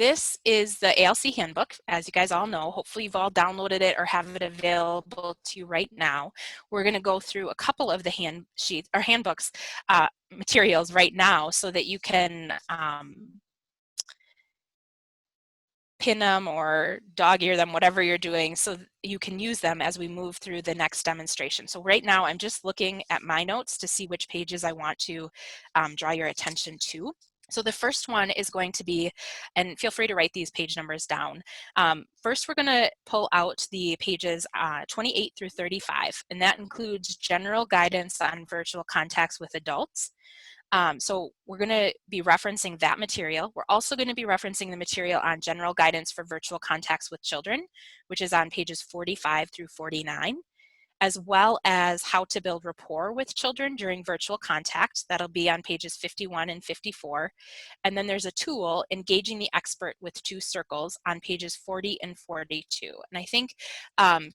this is the ALC handbook, as you guys all know. Hopefully you've all downloaded it or have it available to you right now. We're going to go through a couple of the handbooks materials right now so that you can pin them or dog ear them, whatever you're doing, so you can use them as we move through the next demonstration. So right now I'm just looking at my notes to see which pages I want to draw your attention to. So the first one is going to be, and feel free to write these page numbers down. First, we're going to pull out the pages 28 through 35, and that includes general guidance on virtual contacts with adults. So we're going to be referencing that material. We're also going to be referencing the material on general guidance for virtual contacts with children, which is on pages 45 through 49, as well as how to build rapport with children during virtual contact. That'll be on pages 51 and 54. And then there's a tool, Engaging the Expert with 2 Circles, on pages 40 and 42. And I think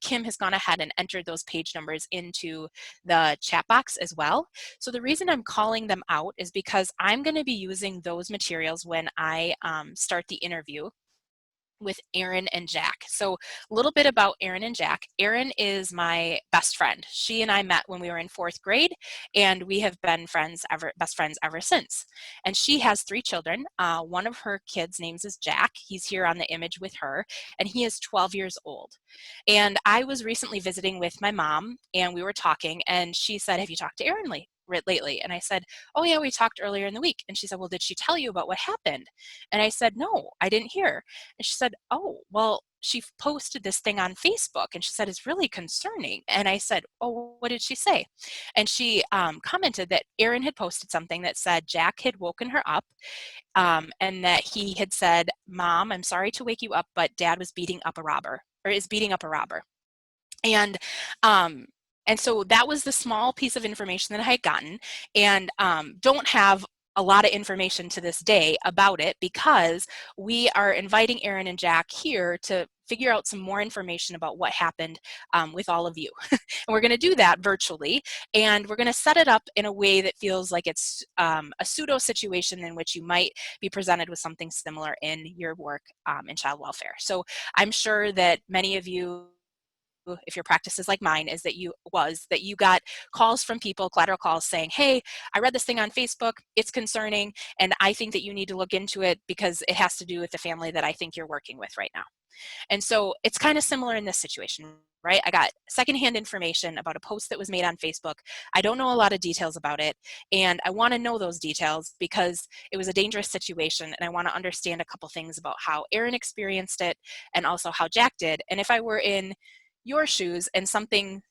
Kim has gone ahead and entered those page numbers into the chat box as well. So the reason I'm calling them out is because I'm going to be using those materials when I start the interview with Erin and Jack. So a little bit about Erin and Jack. Erin is my best friend. She and I met when we were in 4th grade, and we have been best friends ever since. And she has 3 children. One of her kids' names is Jack. He's here on the image with her, and he is 12 years old. And I was recently visiting with my mom, and we were talking, and she said, "Have you talked to Erin lately?" And I said, "Oh yeah, we talked earlier in the week." And she said, "Well, did she tell you about what happened?" And I said, "No, I didn't hear." And she said, "Oh, well, she posted this thing on Facebook," and she said, "It's really concerning." And I said, "Oh, what did she say?" And she commented that Erin had posted something that said Jack had woken her up, and that he had said, "Mom, I'm sorry to wake you up, but Dad was beating up a robber, or is beating up a robber." And and so that was the small piece of information that I had gotten, and don't have a lot of information to this day about it, because we are inviting Erin and Jack here to figure out some more information about what happened with all of you. And we're going to do that virtually, and we're going to set it up in a way that feels like it's a pseudo situation in which you might be presented with something similar in your work in child welfare. So I'm sure that many of you, if your practice is like mine, is that you got calls from people, collateral calls, saying, "Hey, I read this thing on Facebook, it's concerning, and I think that you need to look into it because it has to do with the family that I think you're working with right now." And so it's kind of similar in this situation, right? I got secondhand information about a post that was made on Facebook. I don't know a lot of details about it, and I want to know those details because it was a dangerous situation, and I want to understand a couple things about how Erin experienced it and also how Jack did. And if I were in your shoes and something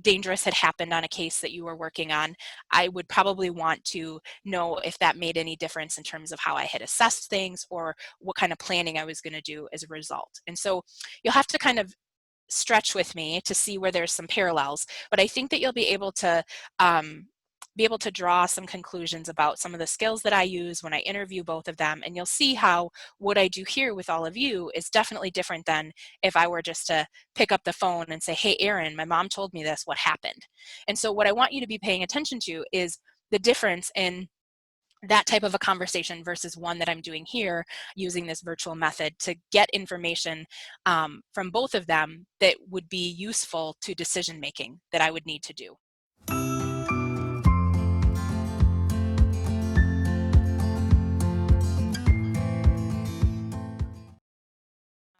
dangerous had happened on a case that you were working on, I would probably want to know if that made any difference in terms of how I had assessed things or what kind of planning I was going to do as a result. And so you'll have to kind of stretch with me to see where there's some parallels, but I think that you'll be able to draw some conclusions about some of the skills that I use when I interview both of them, and you'll see how what I do here with all of you is definitely different than if I were just to pick up the phone and say, "Hey, Erin, my mom told me this, what happened?" And so what I want you to be paying attention to is the difference in that type of a conversation versus one that I'm doing here using this virtual method to get information from both of them that would be useful to decision making that I would need to do.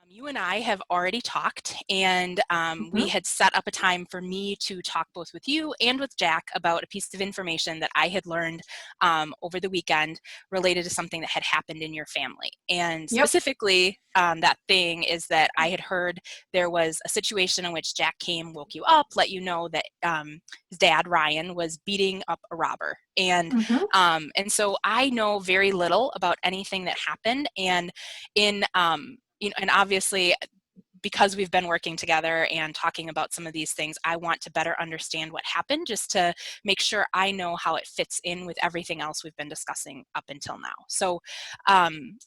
You and I have already talked, and we Mhm. had set up a time for me to talk both with you and with Jack about a piece of information that I had learned over the weekend related to something that had happened in your family. And Yep. specifically, that thing is that I had heard there was a situation in which Jack came, woke you up, let you know that his dad, Ryan, was beating up a robber. Mhm. And so I know very little about anything that happened. And in and obviously, because we've been working together and talking about some of these things, I want to better understand what happened just to make sure I know how it fits in with everything else we've been discussing up until now. So,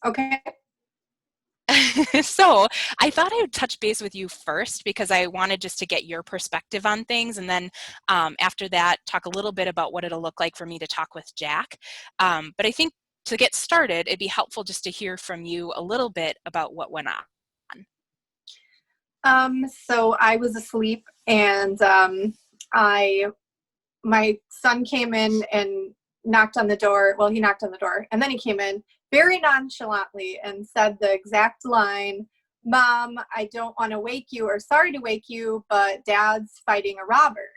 Okay. so I thought I would touch base with you first because I wanted just to get your perspective on things, and then after that, talk a little bit about what it'll look like for me to talk with Jack. But I think to get started, it'd be helpful just to hear from you a little bit about what went on. So I was asleep, and my son came in and knocked on the door. Well, he knocked on the door, and then he came in very nonchalantly and said the exact line, "Mom, I don't want to wake you, or sorry to wake you, but Dad's fighting a robber."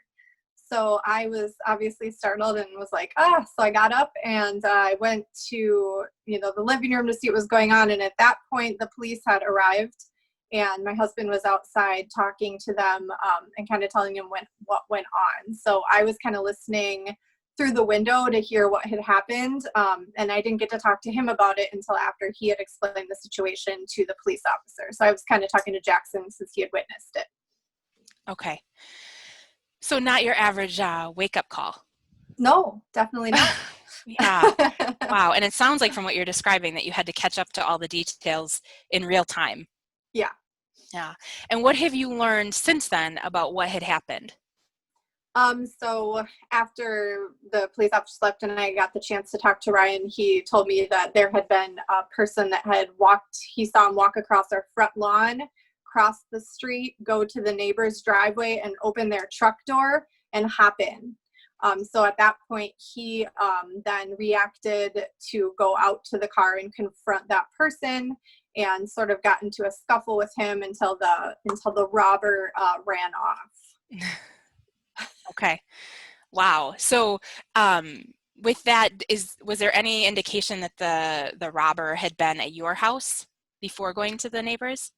So I was obviously startled and was like, ah. So I got up and I went to, the living room to see what was going on. And at that point, the police had arrived, and my husband was outside talking to them and kind of telling them what went on. So I was kind of listening through the window to hear what had happened. And I didn't get to talk to him about it until after he had explained the situation to the police officer. So I was kind of talking to Jackson since he had witnessed it. Okay. So not your average wake-up call. No, definitely not. Yeah. Wow. And it sounds like from what you're describing that you had to catch up to all the details in real time. Yeah. Yeah. And what have you learned since then about what had happened? So after the police officer left and I got the chance to talk to Ryan, he told me that there had been a person that had he saw him walk across our front lawn, cross the street, go to the neighbor's driveway and open their truck door and hop in. So at that point, he then reacted to go out to the car and confront that person, and sort of got into a scuffle with him until the robber ran off. Okay. Wow. So with that, was there any indication that the robber had been at your house before going to the neighbors?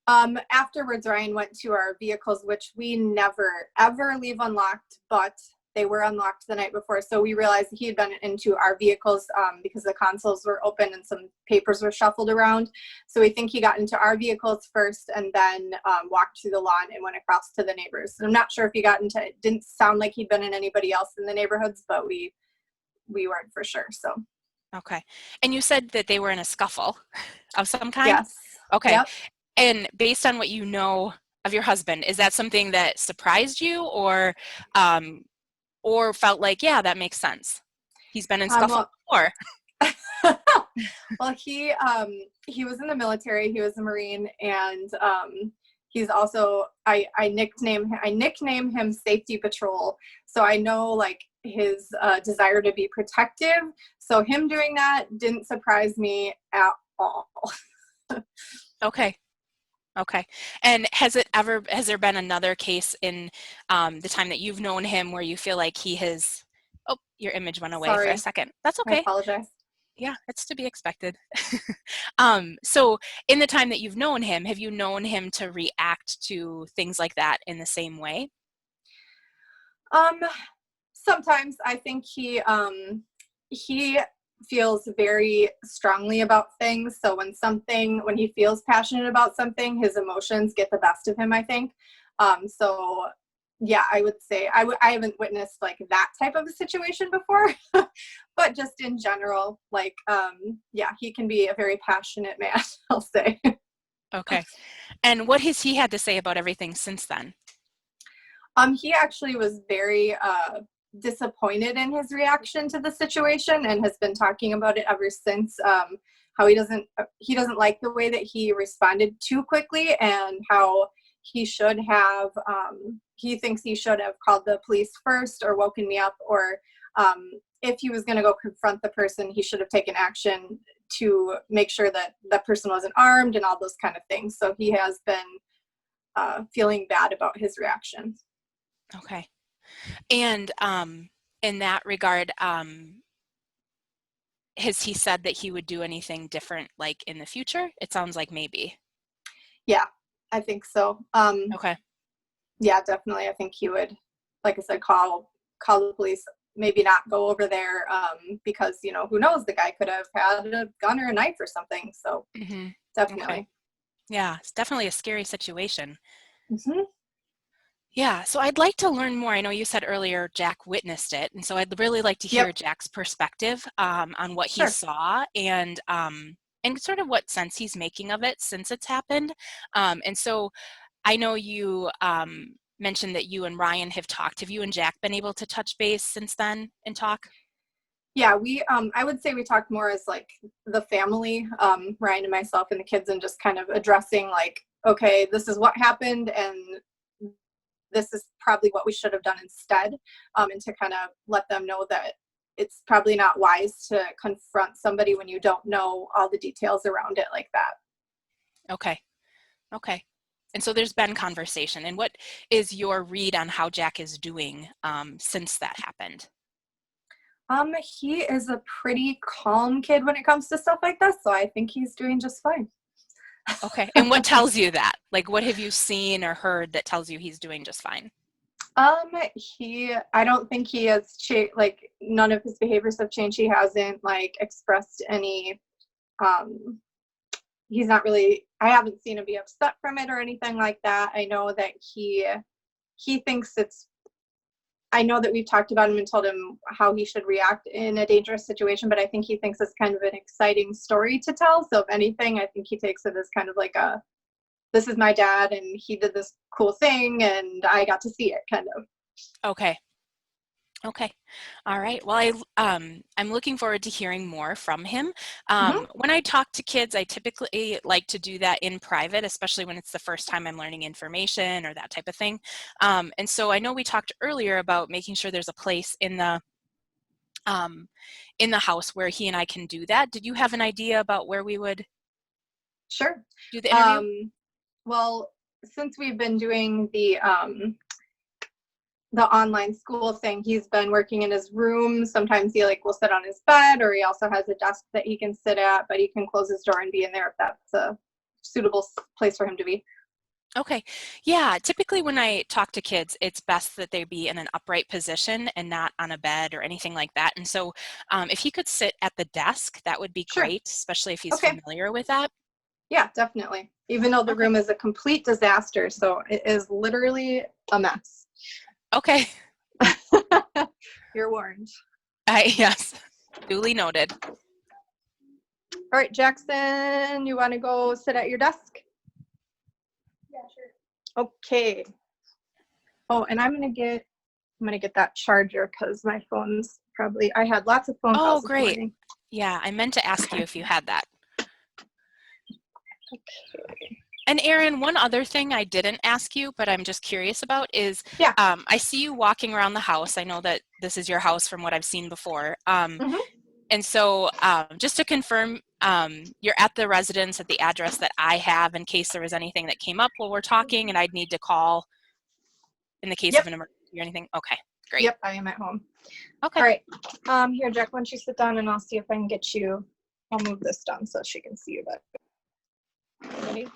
Afterwards, Ryan went to our vehicles, which we never, ever leave unlocked, but they were unlocked the night before. So we realized he had been into our vehicles because the consoles were open and some papers were shuffled around. So we think he got into our vehicles first and then walked through the lawn and went across to the neighbors. And I'm not sure if he got into it. Didn't sound like he'd been in anybody else in the neighborhoods, but we weren't for sure. So. Okay. And you said that they were in a scuffle of some kind? Yes. Okay. Yep. And based on what you know of your husband, is that something that surprised you or felt like, yeah, that makes sense? He's been in scuffle before. Well, he was in the military. He was a Marine, and he's also I nickname him Safety Patrol. So I know like his desire to be protective. So him doing that didn't surprise me at all. Okay. Okay. And has there been another case in the time that you've known him where you feel like he has, oh, your image went away for a second. That's okay. I apologize. Yeah, it's to be expected. So in the time that you've known him, have you known him to react to things like that in the same way? Sometimes I think he feels very strongly about things. So when he feels passionate about something, his emotions get the best of him, I think. So yeah, I would say I haven't witnessed like that type of a situation before, but just in general, like, yeah, he can be a very passionate man, I'll say. Okay. And what has he had to say about everything since then? He actually was very disappointed in his reaction to the situation and has been talking about it ever since. How he doesn't like the way that he responded too quickly, and how he should have he thinks he should have called the police first or woken me up, or if he was going to go confront the person, he should have taken action to make sure that that person wasn't armed and all those kind of things. So he has been feeling bad about his reaction. Okay. And in that regard, has he said that he would do anything different like in the future? It sounds like maybe. Yeah, I think so. Okay. Yeah, definitely. I think he would, like I said, call the police, maybe not go over there because, who knows, the guy could have had a gun or a knife or something. So definitely. Okay. Yeah, it's definitely a scary situation. Mm-hmm. Yeah, so I'd like to learn more. I know you said earlier Jack witnessed it, and so I'd really like to hear Jack's perspective on what he saw and sort of what sense he's making of it since it's happened. And so I know you mentioned that you and Ryan have talked. Have you and Jack been able to touch base since then and talk? Yeah, I would say we talked more as like the family, Ryan and myself and the kids, and just kind of addressing like, okay, this is what happened and this is probably what we should have done instead, and to kind of let them know that it's probably not wise to confront somebody when you don't know all the details around it like that. Okay. Okay. And so there's been conversation. And what is your read on how Jack is doing since that happened? He is a pretty calm kid when it comes to stuff like this, so I think he's doing just fine. Okay. And what tells you that? Like, what have you seen or heard that tells you he's doing just fine? I don't think he has like none of his behaviors have changed. He hasn't like expressed any, he's not really, I haven't seen him be upset from it or anything like that. I know that he thinks I know that we've talked about him and told him how he should react in a dangerous situation, but I think he thinks it's kind of an exciting story to tell. So if anything, I think he takes it as kind of like this is my dad and he did this cool thing and I got to see it kind of. Okay. Okay. All right. Well, I'm looking forward to hearing more from him. Mm-hmm. When I talk to kids, I typically like to do that in private, especially when it's the first time I'm learning information or that type of thing. And so I know we talked earlier about making sure there's a place um, in the house where he and I can do that. Did you have an idea about where we would Sure. do the interview? Well, since we've been doing the online school thing, he's been working in his room. Sometimes he like will sit on his bed, or he also has a desk that he can sit at, but he can close his door and be in there if that's a suitable place for him to be. Okay. Yeah, typically when I talk to kids, it's best that they be in an upright position and not on a bed or anything like that. And so if he could sit at the desk, that would be Sure. great, especially if he's Okay. familiar with that. Yeah, definitely. Even though the Okay. room is a complete disaster, so it is literally a mess. Okay. You're warned. Yes, duly noted. All right, Jackson, you want to go sit at your desk? Yeah, sure. Okay. Oh, and I'm gonna get that charger because my phone's probably, I had lots of phone Oh, calls this great. morning. Yeah, I meant to ask you if you had that. Okay. And Erin, one other thing I didn't ask you, but I'm just curious about is, Yeah. I see you walking around the house. I know that this is your house from what I've seen before. Mhm. And so just to confirm, you're at the residence at the address that I have in case there was anything that came up while we're talking and I'd need to call in the case Yep. of an emergency or anything. Okay, great. Yep, I am at home. Okay. All right. Here, Jack, why don't you sit down and I'll see if I can get you, I'll move this down so she can see you better. Ready?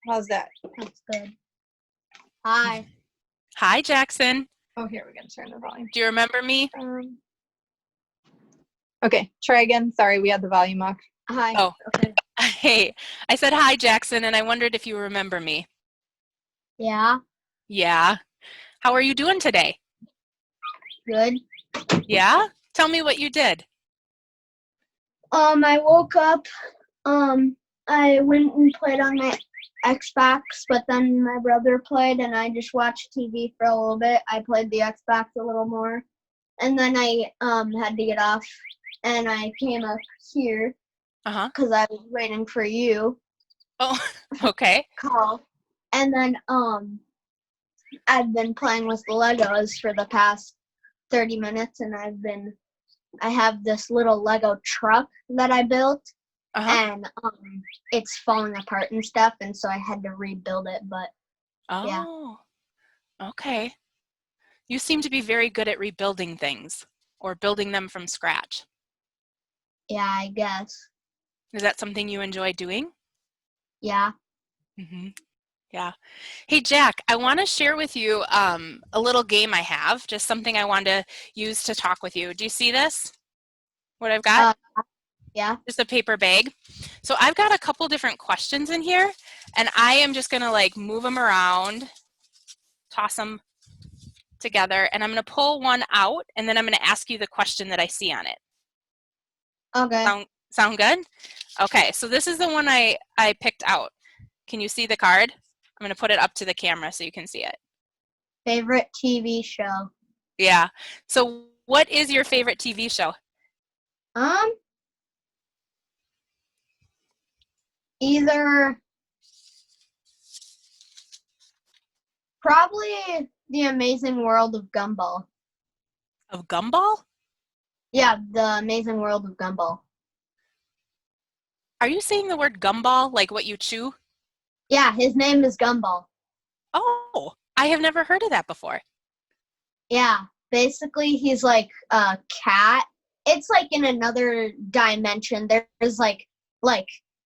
How's that? That's good. Hi. Hi, Jackson. Oh, here, we're gonna turn the volume. Do you remember me? Okay, try again. Sorry, we had the volume off. Hi. Oh, Okay. hey, I said hi, Jackson, and I wondered if you remember me. Yeah. Yeah. How are you doing today? Good. Yeah? Tell me what you did. I woke up. I went and played on my Xbox, but then my brother played, and I just watched TV for a little bit. I played the Xbox a little more, and then I had to get off, and I came up here Uh-huh. because I was waiting for you Oh, okay. call, and then I've been playing with the Legos for the past 30 minutes, and I have this little Lego truck that I built, Uh-huh. and it's falling apart and stuff, and so I had to rebuild it, but yeah. Oh, okay. You seem to be very good at rebuilding things or building them from scratch. Yeah, I guess. Is that something you enjoy doing? Yeah. Mm-hmm. Yeah. Hey, Jack, I want to share with you a little game I have, just something I want to use to talk with you. Do you see this? What I've got? Yeah. Just a paper bag. So I've got a couple different questions in here, and I am just going to like move them around, toss them together, and I'm going to pull one out, and then I'm going to ask you the question that I see on it. Okay. Sound good? Okay, so this is the one I picked out. Can you see the card? I'm going to put it up to the camera so you can see it. Favorite TV show? Yeah. So What is your favorite TV show? Either probably The Amazing World of Gumball. Of Gumball? Yeah, The Amazing World of Gumball. Are you saying the word gumball like what you chew? Yeah, his name is Gumball. Oh, I have never heard of that before. Yeah, basically he's like a cat. It's like in another dimension. There's like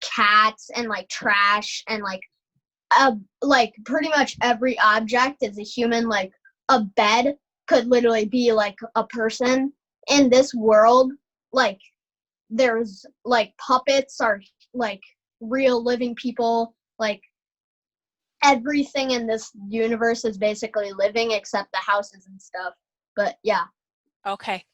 cats and like trash and like pretty much every object is a human. Like a bed could literally be like a person. In this world, like there's like puppets are like real living people. Like everything in this universe is basically living except the houses and stuff. But yeah. Okay.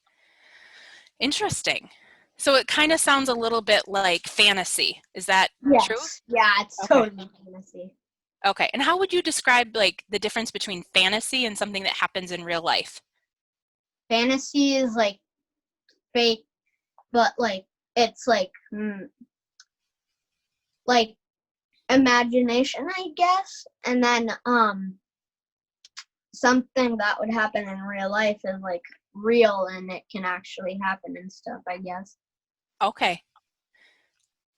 Interesting. So it kind of sounds a little bit like fantasy. Is that true? Yes. Yeah, it's Okay. totally fantasy. Okay. And how would you describe like the difference between fantasy and something that happens in real life? Fantasy is like fake, but like it's like imagination, I guess. And then something that would happen in real life is like real and it can actually happen and stuff, I guess. Okay.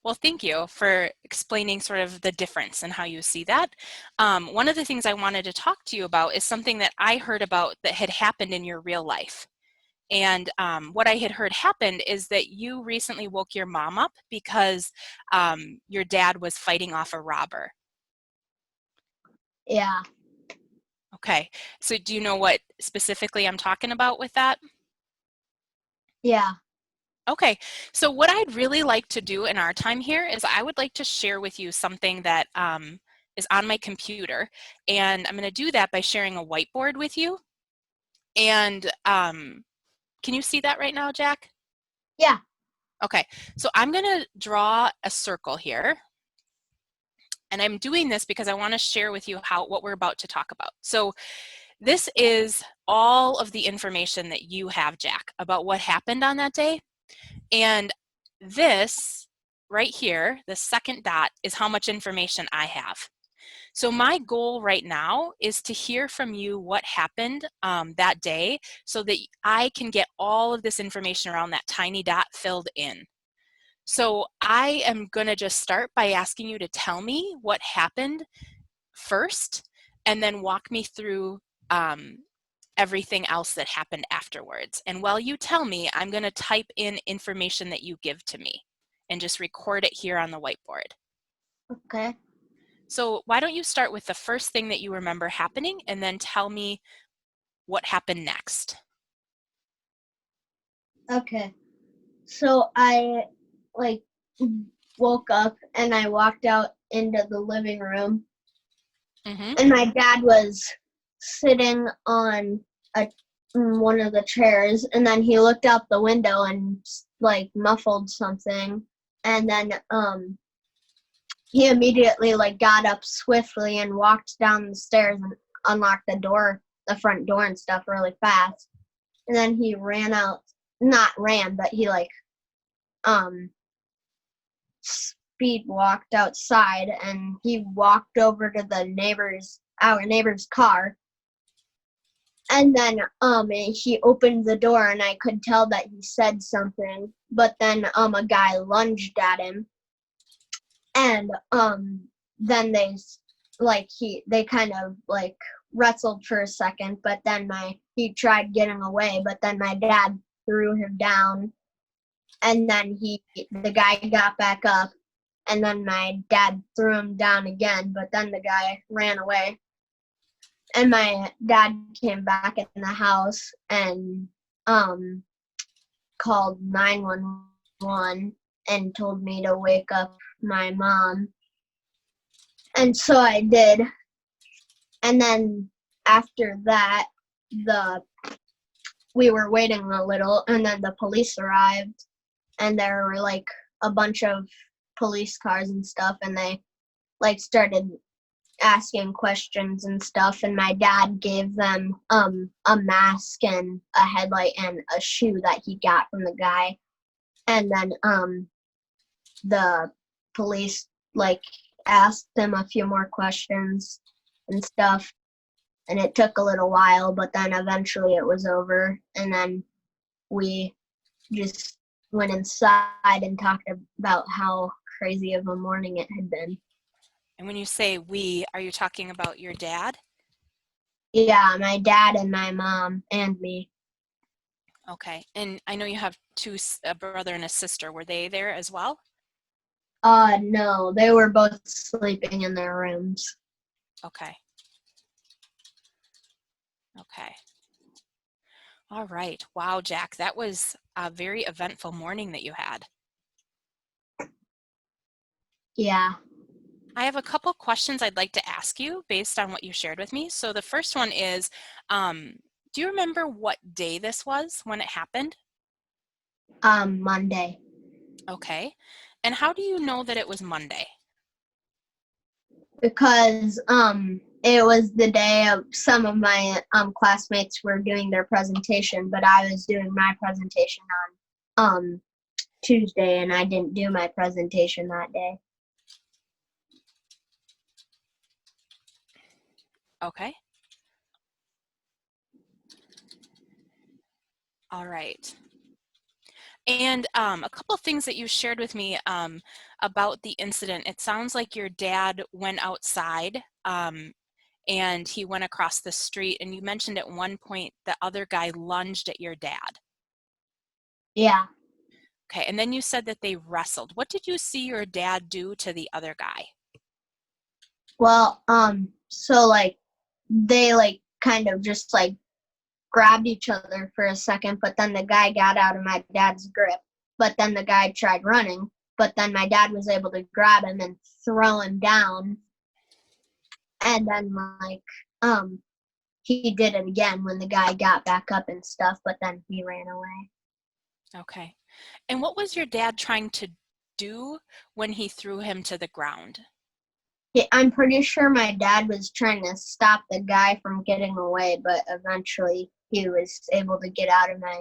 Well, thank you for explaining sort of the difference and how you see that. One of the things I wanted to talk to you about is something that I heard about that had happened in your real life. And what I had heard happened is that you recently woke your mom up because your dad was fighting off a robber. Yeah. Okay, so do you know what specifically I'm talking about with that? Yeah. Okay, so what I'd really like to do in our time here is I would like to share with you something that is on my computer, and I'm going to do that by sharing a whiteboard with you. And can you see that right now, Jack? Yeah. Okay, so I'm going to draw a circle here. And I'm doing this because I want to share with you what we're about to talk about. So this is all of the information that you have, Jack, about what happened on that day. And this right here, the second dot, is how much information I have. So my goal right now is to hear from you what happened that day so that I can get all of this information around that tiny dot filled in. So I am going to just start by asking you to tell me what happened first and then walk me through everything else that happened afterwards. And while you tell me, I'm going to type in information that you give to me and just record it here on the whiteboard. Okay. So why don't you start with the first thing that you remember happening and then tell me what happened next. Okay. So I like woke up and I walked out into the living room. Mm-hmm. And my dad was sitting on one of the chairs, and then he looked out the window and like muffled something, and then he immediately like got up swiftly and walked down the stairs and unlocked the front door and stuff really fast. And then he ran out, not ran, but he like speed walked outside, and he walked over to our neighbor's car. And then he opened the door, and I could tell that he said something, but then a guy lunged at him, and then they kind of like wrestled for a second, but then he tried getting away, but then my dad threw him down, and then the guy got back up, and then my dad threw him down again, but then the guy ran away. And my dad came back in the house and called 911 and told me to wake up my mom. And so I did. And then after that, we were waiting a little, and then the police arrived, and there were like a bunch of police cars and stuff, and they like started asking questions and stuff, and my dad gave them a mask and a headlight and a shoe that he got from the guy. And then the police like asked him a few more questions and stuff, and it took a little while, but then eventually it was over, and then we just went inside and talked about how crazy of a morning it had been. And when you say we, are you talking about your dad? Yeah, my dad and my mom and me. Okay. And I know you have a brother and a sister. Were they there as well? No, they were both sleeping in their rooms. Okay. Okay. All right. Wow, Jack, that was a very eventful morning that you had. Yeah. I have a couple questions I'd like to ask you based on what you shared with me. So the first one is, do you remember what day this was when it happened? Monday. Okay. And how do you know that it was Monday? Because it was the day of some of my classmates were doing their presentation, but I was doing my presentation on Tuesday, and I didn't do my presentation that day. Okay. All right. And a couple of things that you shared with me about the incident. It sounds like your dad went outside and he went across the street, and you mentioned at one point the other guy lunged at your dad. Yeah. Okay, and then you said that they wrestled. What did you see your dad do to the other guy? Well, so like they like kind of just like grabbed each other for a second, but then the guy got out of my dad's grip. But then the guy tried running, but then my dad was able to grab him and throw him down. And then he did it again when the guy got back up and stuff, but then he ran away. Okay. And what was your dad trying to do when he threw him to the ground? I'm pretty sure my dad was trying to stop the guy from getting away, but eventually he was able to get out of my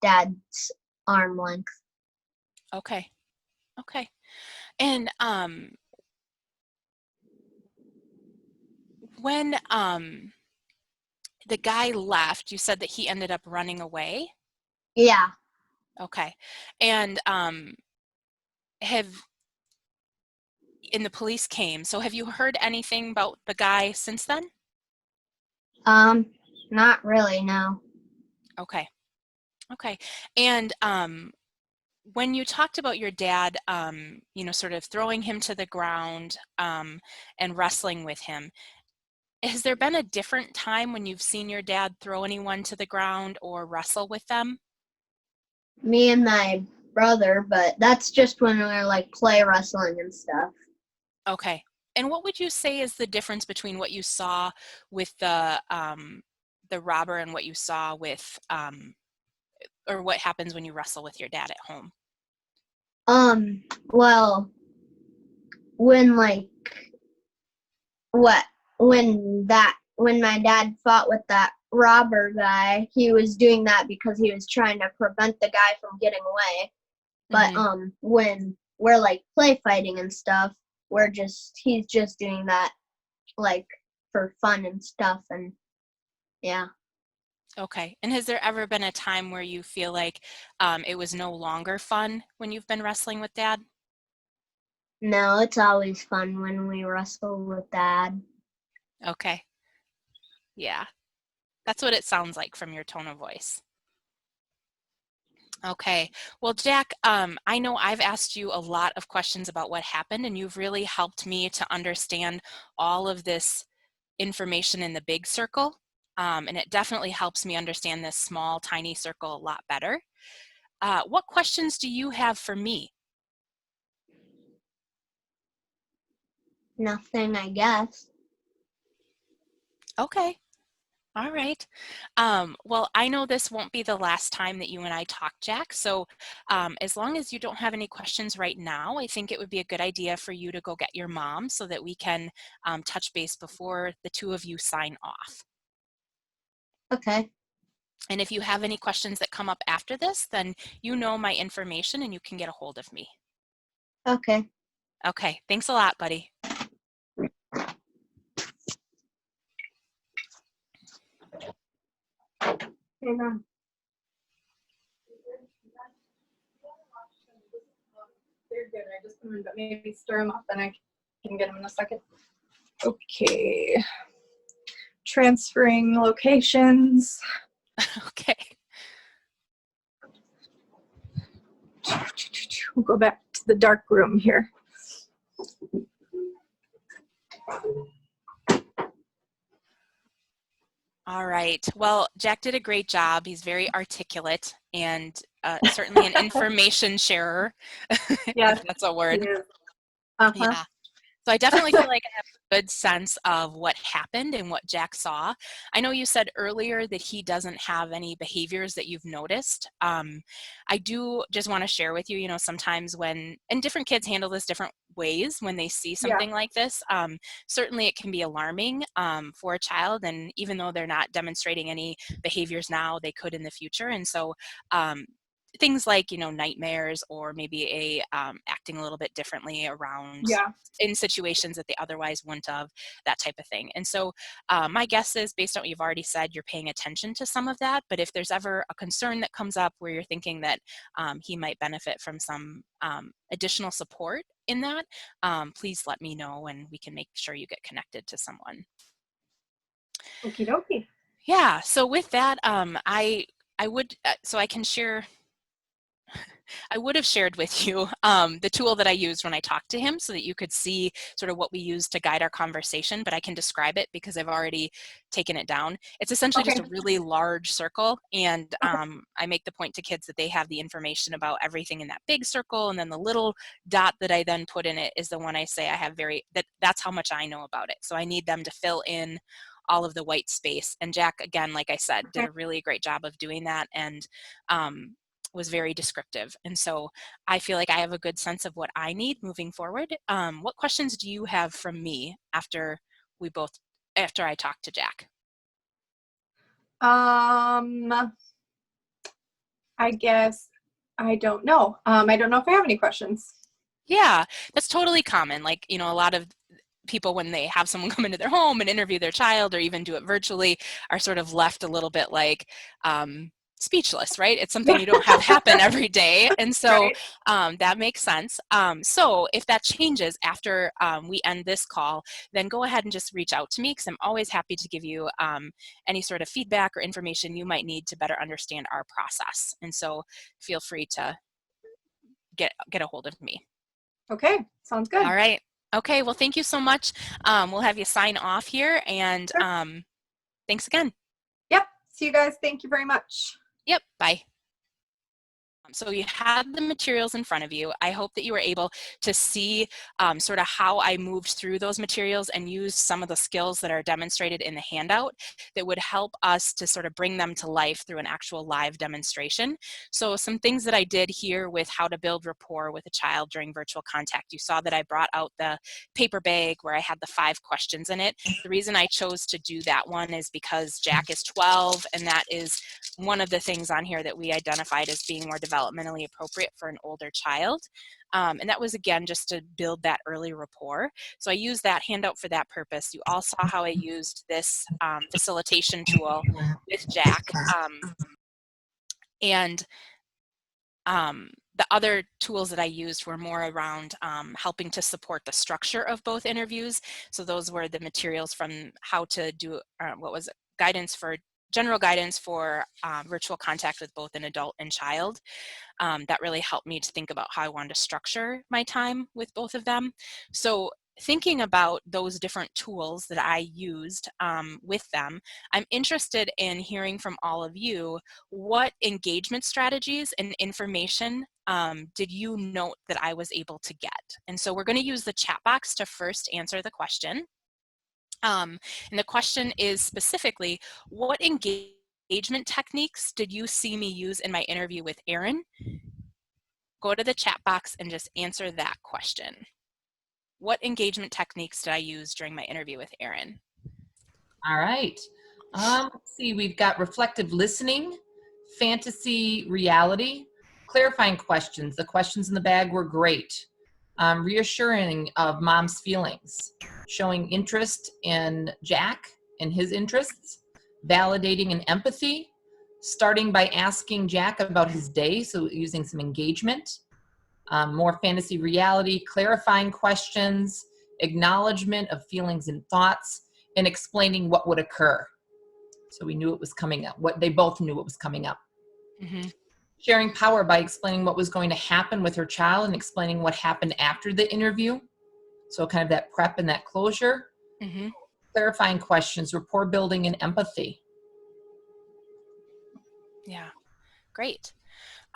dad's arm length. Okay. Okay. And when the guy left, you said that he ended up running away? Yeah. Okay. And the police came. So have you heard anything about the guy since then? Not really, no. Okay. Okay. And when you talked about your dad, sort of throwing him to the ground and wrestling with him, has there been a different time when you've seen your dad throw anyone to the ground or wrestle with them? Me and my brother, but that's just when we were like play wrestling and stuff. Okay. And what would you say is the difference between what you saw with the robber and what you saw with, or what happens when you wrestle with your dad at home? Well, when like what when my dad fought with that robber guy, he was doing that because he was trying to prevent the guy from getting away. But when we're like play fighting and stuff, he's just doing that like for fun and stuff, and yeah. Okay. And has there ever been a time where you feel like it was no longer fun when you've been wrestling with dad? No, it's always fun when we wrestle with dad. Okay. Yeah. That's what it sounds like from your tone of voice. Okay. Well, Jack, I know I've asked you a lot of questions about what happened, and you've really helped me to understand all of this information in the big circle. And it definitely helps me understand this small, tiny circle a lot better. What questions do you have for me? Nothing, I guess. Okay. All right. Well, I know this won't be the last time that you and I talk, Jack. So as long as you don't have any questions right now, I think it would be a good idea for you to go get your mom so that we can touch base before the two of you sign off. Okay. And if you have any questions that come up after this, then you know my information and you can get a hold of me. Okay. Okay. Thanks a lot, buddy. Hey, Mom. They're good. I just put them in, but maybe stir them up and I can get them in a second. Okay. Transferring locations. Okay. We'll go back to the dark room here. All right. Well, Jack did a great job. He's very articulate and certainly an information sharer, Yes, if that's a word. Uh-huh. Yeah. So I definitely feel like I have a good sense of what happened and what Jack saw. I know you said earlier that he doesn't have any behaviors that you've noticed. I do just want to share with you, you know, sometimes when, and different kids handle this different ways when they see something like this. Certainly it can be alarming for a child, and even though they're not demonstrating any behaviors now, they could in the future. And so things like, you know, nightmares or maybe a acting a little bit differently around Yeah. in situations that they otherwise wouldn't have, that type of thing. And so my guess is, based on what you've already said, you're paying attention to some of that. But if there's ever a concern that comes up where you're thinking that he might benefit from some additional support in that, please let me know and we can make sure you get connected to someone. Okie dokie. Yeah, so with that, I would, so I can share, I would have shared with you the tool that I used when I talked to him so that you could see sort of what we use to guide our conversation, but I can describe it because I've already taken it down. It's essentially just a really large circle, and I make the point to kids that they have the information about everything in that big circle, and then the little dot that I then put in it is the one I say I have that's how much I know about it. So I need them to fill in all of the white space. And Jack, again, like I said, did a really great job of doing that, and was very descriptive. And so I feel like I have a good sense of what I need moving forward. What questions do you have from me after I talked to Jack? I guess I don't know. I don't know if I have any questions. Yeah, that's totally common. Like, you know, a lot of people, when they have someone come into their home and interview their child or even do it virtually, are sort of left a little bit like speechless, right? It's something you don't have happen every day. And so that makes sense. So if that changes after we end this call, then go ahead and just reach out to me, because I'm always happy to give you any sort of feedback or information you might need to better understand our process. And so feel free to get a hold of me. Okay, sounds good. All right. Okay, well, thank you so much. We'll have you sign off here, and thanks again. Yep, see you guys. Thank you very much. Yep, bye. So you had the materials in front of you. I hope that you were able to see sort of how I moved through those materials and used some of the skills that are demonstrated in the handout that would help us to sort of bring them to life through an actual live demonstration. So some things that I did here with how to build rapport with a child during virtual contact. You saw that I brought out the paper bag where I had the 5 questions in it. The reason I chose to do that one is because Jack is 12, and that is one of the things on here that we identified as being more developmentally appropriate for an older child. And that was, again, just to build that early rapport. So I used that handout for that purpose. You all saw how I used this facilitation tool with Jack. And the other tools that I used were more around helping to support the structure of both interviews. So those were the materials from how to do, general guidance for virtual contact with both an adult and child. That really helped me to think about how I wanted to structure my time with both of them. So thinking about those different tools that I used with them, I'm interested in hearing from all of you, what engagement strategies and information did you note that I was able to get? And so we're going to use the chat box to first answer the question. And the question is specifically, what engagement techniques did you see me use in my interview with Erin? Go to the chat box and just answer that question. What engagement techniques did I use during my interview with Erin? All right. Let's see, we've got reflective listening, fantasy reality, clarifying questions. The questions in the bag were great. Reassuring of mom's feelings, showing interest in Jack and his interests, validating and empathy, starting by asking Jack about his day, so using some engagement, more fantasy reality, clarifying questions, acknowledgement of feelings and thoughts, and explaining what would occur. So we knew it was coming up, what they both knew what was coming up. Mm-hmm. Sharing power by explaining what was going to happen with her child and explaining what happened after the interview. So kind of that prep and that closure. Mm-hmm. Clarifying questions, rapport building, and empathy. Yeah, great.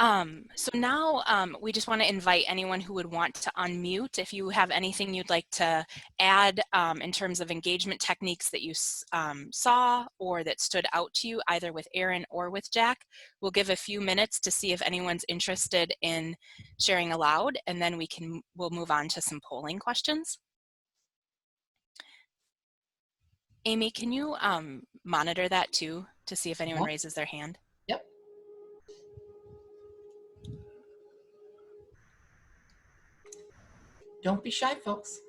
So now we just want to invite anyone who would want to unmute. If you have anything you'd like to add in terms of engagement techniques that you saw or that stood out to you, either with Erin or with Jack, we'll give a few minutes to see if anyone's interested in sharing aloud, and then we'll move on to some polling questions. Amy, can you monitor that too to see if anyone raises their hand? Yep. Don't be shy, folks.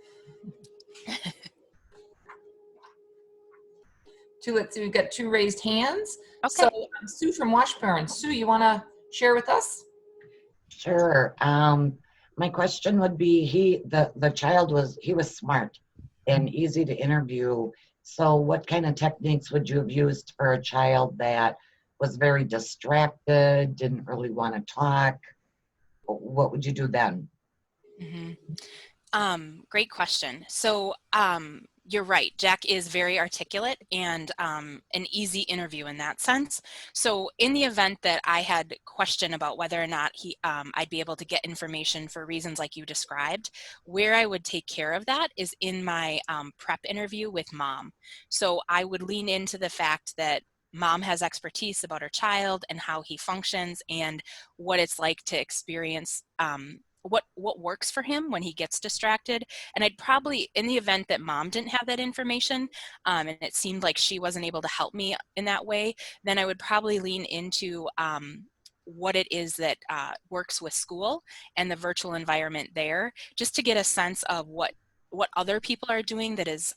Let's see, we've got 2 raised hands. Okay. So Sue from Washburn. Sue, you want to share with us? Sure. My question would be, the child was smart and easy to interview. So what kind of techniques would you have used for a child that was very distracted, didn't really want to talk? What would you do then? Mm-hmm. Great question. So you're right. Jack is very articulate and an easy interview in that sense. So in the event that I had question about whether or not I'd be able to get information for reasons like you described, where I would take care of that is in my prep interview with mom. So I would lean into the fact that mom has expertise about her child and how he functions and what it's like to experience what works for him when he gets distracted. And I'd probably, in the event that mom didn't have that information and it seemed like she wasn't able to help me in that way, then I would probably lean into what it is that works with school and the virtual environment there, just to get a sense of what other people are doing that is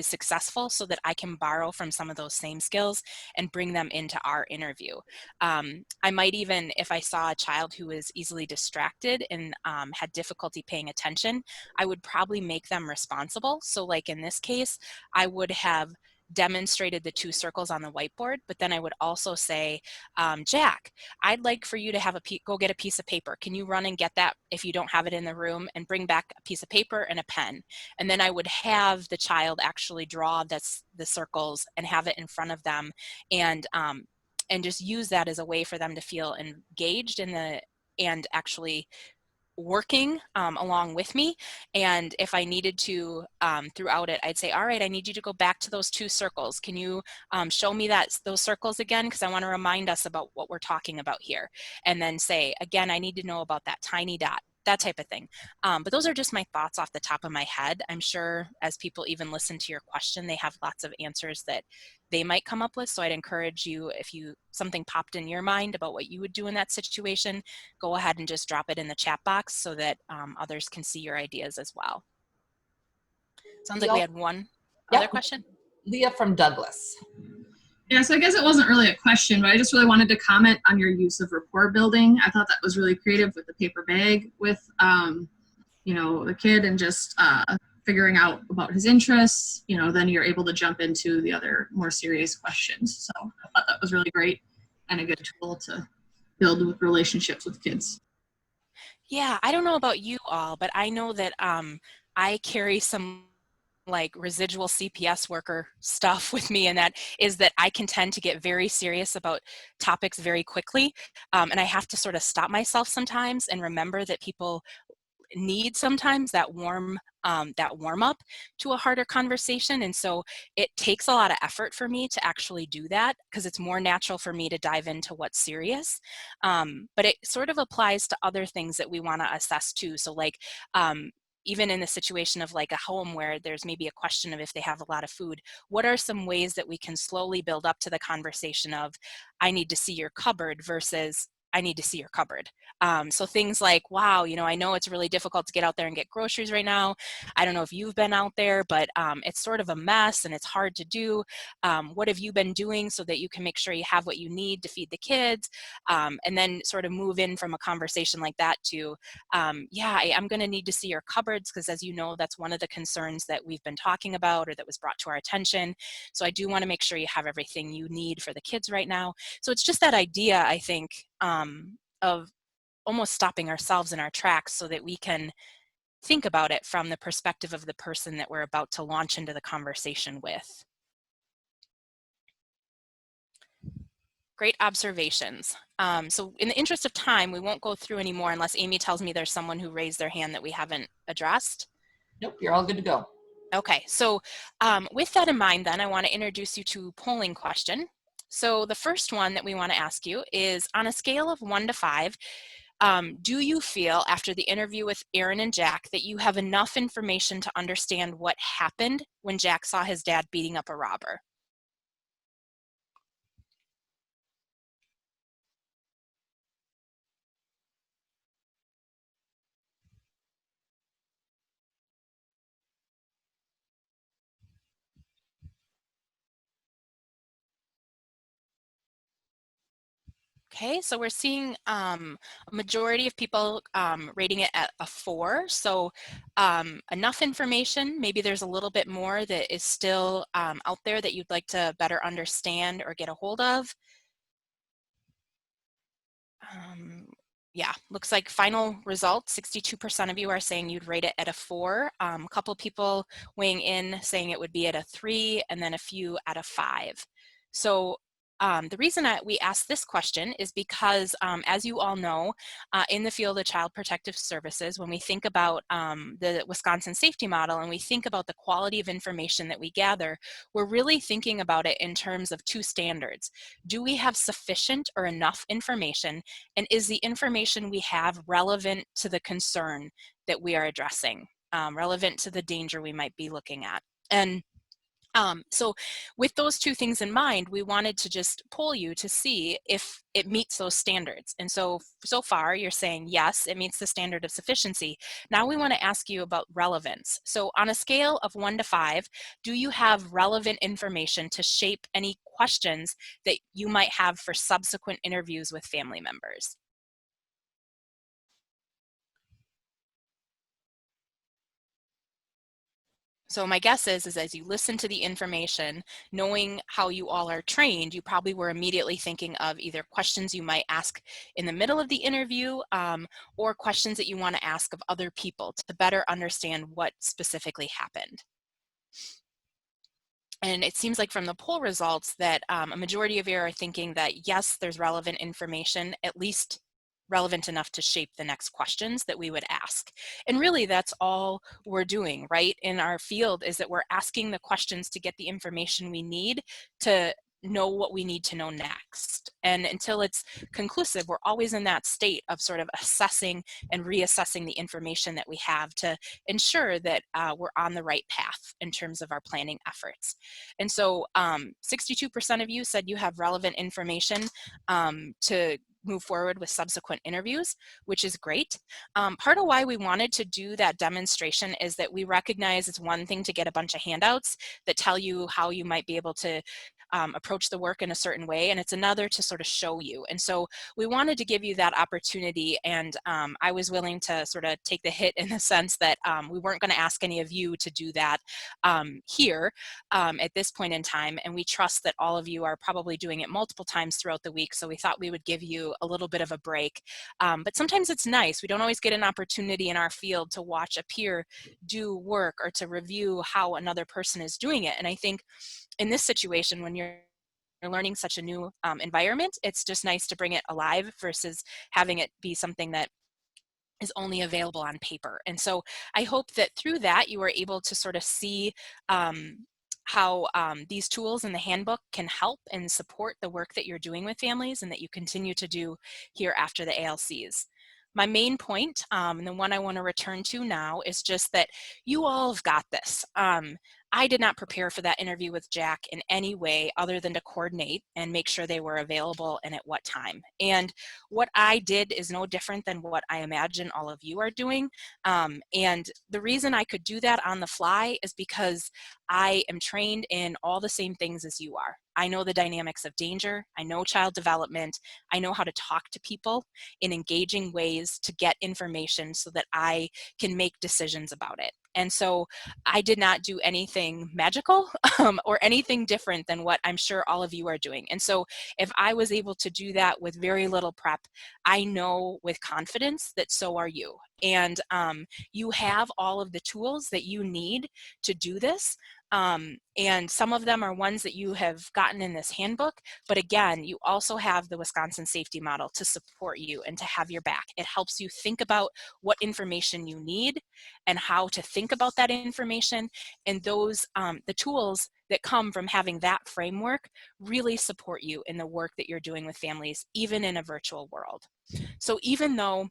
successful, so that I can borrow from some of those same skills and bring them into our interview. I might even, if I saw a child who was easily distracted and had difficulty paying attention, I would probably make them responsible. So like in this case, I would have demonstrated the 2 circles on the whiteboard, but then I would also say, Jack, I'd like for you to go get a piece of paper. Can you run and get that if you don't have it in the room, and bring back a piece of paper and a pen? And then I would have the child actually draw the circles and have it in front of them, and just use that as a way for them to feel engaged and actually working along with me. And if I needed to throughout it, I'd say, all right, I need you to go back to those 2 circles. Can you show me those circles again? Because I want to remind us about what we're talking about here. And then say, again, I need to know about that tiny dot, that type of thing. But those are just my thoughts off the top of my head. I'm sure as people even listen to your question, they have lots of answers that they might come up with. So I'd encourage you, if something popped in your mind about what you would do in that situation, go ahead and just drop it in the chat box so that others can see your ideas as well. Sounds like we had one other question. Leah from Douglas. Yeah, so I guess it wasn't really a question, but I just really wanted to comment on your use of rapport building. I thought that was really creative with the paper bag with, the kid, and just figuring out about his interests. Then you're able to jump into the other more serious questions. So I thought that was really great and a good tool to build with relationships with kids. Yeah, I don't know about you all, but I know that I carry some like residual CPS worker stuff with me, and that is that I can tend to get very serious about topics very quickly, and I have to sort of stop myself sometimes and remember that people need sometimes that warm up to a harder conversation. And so it takes a lot of effort for me to actually do that because it's more natural for me to dive into what's serious. But it sort of applies to other things that we want to assess too. So like, even in the situation of like a home where there's maybe a question of if they have a lot of food, what are some ways that we can slowly build up to the conversation of, I need to see your cupboard versus I need to see your cupboard. So things like, wow, you know, I know it's really difficult to get out there and get groceries right now. I don't know if you've been out there, but it's sort of a mess and it's hard to do. What have you been doing so that you can make sure you have what you need to feed the kids? And then sort of move in from a conversation like that to, yeah, I'm going to need to see your cupboards because, as you know, that's one of the concerns that we've been talking about or that was brought to our attention. So I do want to make sure you have everything you need for the kids right now. So it's just that idea, I think, of almost stopping ourselves in our tracks so that we can think about it from the perspective of the person that we're about to launch into the conversation with. Great observations. So in the interest of time, we won't go through anymore unless Amy tells me there's someone who raised their hand that we haven't addressed. Nope, you're all good to go. Okay, so with that in mind, then I want to introduce you to a polling question. So the first one that we want to ask you is, on a scale of 1 to 5, do you feel after the interview with Aaron and Jack that you have enough information to understand what happened when Jack saw his dad beating up a robber? Okay, so we're seeing a majority of people rating it at a 4. So enough information, maybe there's a little bit more that is still out there that you'd like to better understand or get a hold of. Yeah, looks like final results, 62% of you are saying you'd rate it at a 4. A couple people weighing in saying it would be at a 3, and then a few at a 5. So the reason that we asked this question is because, as you all know, in the field of child protective services, when we think about the Wisconsin safety model and we think about the quality of information that we gather, we're really thinking about it in terms of 2 standards. Do we have sufficient or enough information? And is the information we have relevant to the concern that we are addressing, relevant to the danger we might be looking at? And so with those 2 things in mind, we wanted to just poll you to see if it meets those standards. And so far you're saying, yes, it meets the standard of sufficiency. Now we want to ask you about relevance. So on a scale of 1 to 5, do you have relevant information to shape any questions that you might have for subsequent interviews with family members? So my guess is as you listen to the information, knowing how you all are trained, you probably were immediately thinking of either questions you might ask in the middle of the interview or questions that you want to ask of other people to better understand what specifically happened. And it seems like from the poll results that a majority of you are thinking that yes, there's relevant information, at least relevant enough to shape the next questions that we would ask. And really that's all we're doing, right, in our field, is that we're asking the questions to get the information we need to know what we need to know next. And until it's conclusive, we're always in that state of sort of assessing and reassessing the information that we have to ensure that we're on the right path in terms of our planning efforts. And so 62% of you said you have relevant information to move forward with subsequent interviews, which is great. Part of why we wanted to do that demonstration is that we recognize it's one thing to get a bunch of handouts that tell you how you might be able to approach the work in a certain way, and it's another to sort of show you. And so we wanted to give you that opportunity, and I was willing to sort of take the hit in the sense that we weren't going to ask any of you to do that here at this point in time, and we trust that all of you are probably doing it multiple times throughout the week, so we thought we would give you a little bit of a break. But sometimes it's nice. We don't always get an opportunity in our field to watch a peer do work or to review how another person is doing it. And I think in this situation, when you're learning such a new environment, it's just nice to bring it alive versus having it be something that is only available on paper. And so I hope that through that you were able to sort of see how these tools in the handbook can help and support the work that you're doing with families and that you continue to do here after the ALCs. My main point, and the one I want to return to now, is just that you all have got this. I did not prepare for that interview with Jack in any way other than to coordinate and make sure they were available and at what time. And what I did is no different than what I imagine all of you are doing. And the reason I could do that on the fly is because I am trained in all the same things as you are. I know the dynamics of danger. I know child development. I know how to talk to people in engaging ways to get information so that I can make decisions about it. And so I did not do anything magical or anything different than what I'm sure all of you are doing. And so if I was able to do that with very little prep, I know with confidence that so are you. And you have all of the tools that you need to do this. And some of them are ones that you have gotten in this handbook, but again, you also have the Wisconsin Safety Model to support you and to have your back. It helps you think about what information you need and how to think about that information, and those, the tools that come from having that framework really support you in the work that you're doing with families, even in a virtual world. So even though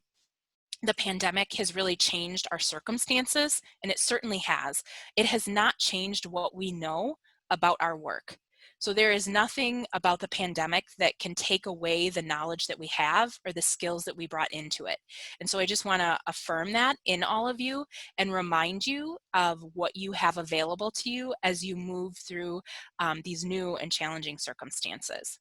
the pandemic has really changed our circumstances, and it certainly has, it has not changed what we know about our work. So there is nothing about the pandemic that can take away the knowledge that we have or the skills that we brought into it. And so I just want to affirm that in all of you and remind you of what you have available to you as you move through these new and challenging circumstances.